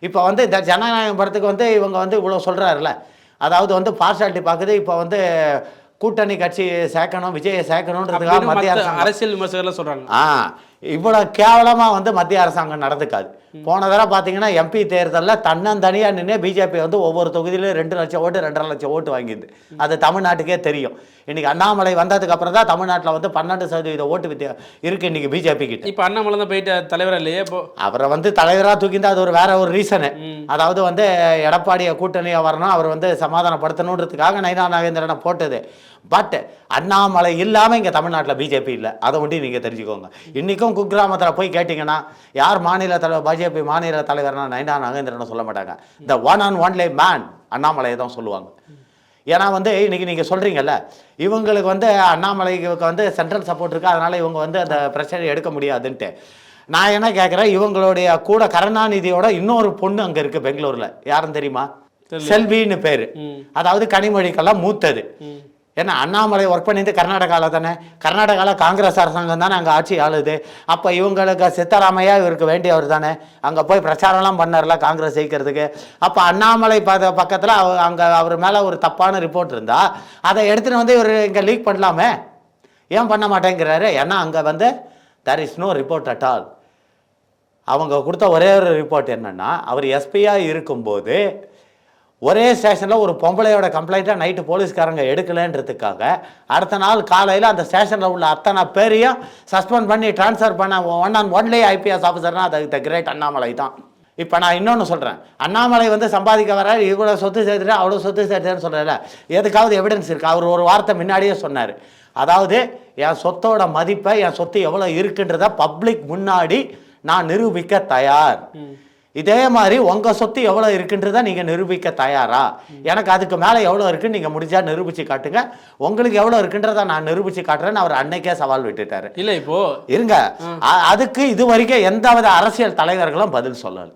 இப்போ வந்து இந்த ஜனநாயகம் படத்துக்கு வந்து இவங்க வந்து இவ்வளோ சொல்கிறாருல்ல, அதாவது வந்து பார்ஷாலிட்டி பார்க்குது. இப்போ வந்து கூட்டணி கட்சி சேர்க்கணும், விஜயை சேர்க்கணுன்றதுக்காக மத்திய அரசாங்கம் அரசியல் விமர்சகர்கள் சொல்றாங்க. இவ்வளோ கேவலமாக வந்து மத்திய அரசாங்கம் நடந்துக்காது. போன தடவை பார்த்தீங்கன்னா எம்பி தேர்தலில் தன்னந்தனியாக நின்று பிஜேபி வந்து ஒவ்வொரு தொகுதியிலும் 2 லட்சம் ஓட்டு 2.5 லட்சம் ஓட்டு வாங்கிது. அது தமிழ்நாட்டுக்கே தெரியும். இன்னைக்கு அண்ணாமலை வந்ததுக்கு அப்புறம் தான் தமிழ்நாட்டில் வந்து 12% ஓட்டு இருக்கு இன்னைக்கு பிஜேபி கிட்ட. இப்போ அண்ணாமலை தான் போயிட்டு தலைவர் இல்லையே இப்போ. அவரை வந்து தலைவராக தூக்கிந்தா அது ஒரு வேற ஒரு ரீசனு. அதாவது வந்து எடப்பாடியை கூட்டணியாக வரணும், அவர் வந்து சமாதானப்படுத்தணுன்றதுக்காக நயினா நாகேந்திரனை போட்டது. பட் அண்ணாமலை இல்லாமல் இங்கே தமிழ்நாட்டில் பிஜேபி இல்லை. அதை ஒட்டி நீங்கள் தெரிஞ்சுக்கோங்க. இன்றைக்கும் குக்கிராமத்தில் போய் கேட்டிங்கன்னா யார் மாநில தலைவர், பிஜேபி மாநில தலைவர்னா நயினா நாகேந்திரனை சொல்ல மாட்டாங்க. The one and only man அண்ணாமலையை தான் சொல்லுவாங்க. ஏன்னா வந்து இன்னைக்கு நீங்கள் சொல்கிறீங்கல்ல, இவங்களுக்கு வந்து அண்ணாமலைக்கு வந்து சென்ட்ரல் சப்போர்ட் இருக்குது, அதனால் இவங்க வந்து அந்த பிரச்சனையை எடுக்க முடியாதுன்ட்டு. நான் என்ன கேட்குறேன், இவங்களுடைய கூட கருணாநிதியோட இன்னொரு பொண்ணு அங்கே இருக்குது பெங்களூரில். யாருன்னு தெரியுமா? செல்வின்னு பேர். அதாவது கனிமொழிக்கெல்லாம் மூத்தது. ஏன்னா அண்ணாமலை ஒர்க் பண்ணிட்டு கர்நாடகாவில் தானே, கர்நாடகாவில் காங்கிரஸ் அரசாங்கம் தானே அங்கே ஆட்சி ஆளுது. அப்போ இவங்களுக்கு சித்தராமையா இவருக்கு வேண்டியவர் தானே, அங்கே போய் பிரச்சாரம்லாம் பண்ணார்ல காங்கிரஸ் ஜெயிக்கிறதுக்கு. அப்போ அண்ணாமலை பக்கத்தில் அங்கே அவர் மேலே ஒரு தப்பான ரிப்போர்ட் இருந்தால் அதை எடுத்துகிட்டு வந்து இவர் இங்கே லீக் பண்ணலாமே, ஏன் பண்ண மாட்டேங்கிறாரு? ஏன்னா அங்கே வந்து there is no report at all. அவங்க கொடுத்த ஒரே ஒரு ரிப்போர்ட் என்னென்னா, அவர் எஸ்பியாக இருக்கும்போது ஒரே ஸ்டேஷனில் ஒரு பொம்பளையோட கம்ப்ளைண்ட்டை நைட்டு போலீஸ்காரங்க எடுக்கலைன்றதுக்காக அடுத்த நாள் காலையில் அந்த ஸ்டேஷனில் உள்ள அத்தனை பேரையும் சஸ்பெண்ட் பண்ணி ட்ரான்ஸ்ஃபர் பண்ண ஒன் அண்ட் ஒன்லி ஐபிஎஸ் ஆஃபீஸர்னா அது த கிரேட் அண்ணாமலை தான். இப்போ நான் இன்னொன்று சொல்கிறேன், அண்ணாமலை வந்து சம்பாதிக்க வர இவ்வளோ சொத்து சேர்த்துட்டு அவ்வளோ சொத்து சேர்த்துன்னு சொல்கிறேன். எதுக்காவது எவிடன்ஸ் இருக்குது? அவர் ஒரு வார்த்தை முன்னாடியே சொன்னார், அதாவது என் சொத்தோட மதிப்பை, என் சொத்து எவ்வளோ இருக்குன்றத பப்ளிக் முன்னாடி நான் நிரூபிக்க தயார். இதே மாதிரி உங்கள் சொத்து எவ்வளோ இருக்குன்றதை நீங்கள் நிரூபிக்க தயாரா? எனக்கு அதுக்கு மேலே எவ்வளோ இருக்குன்னு நீங்கள் முடிஞ்சா நிரூபித்து காட்டுங்க, உங்களுக்கு எவ்வளோ இருக்குன்றதை நான் நிரூபித்து காட்டுறேன்னு அவர் அன்னைக்கே சவால் விட்டுட்டாரு. இல்லை இப்போ இருங்க, அதுக்கு இது வரைக்கும் எந்தவித அரசியல் தலைவர்களும் பதில் சொல்லலை.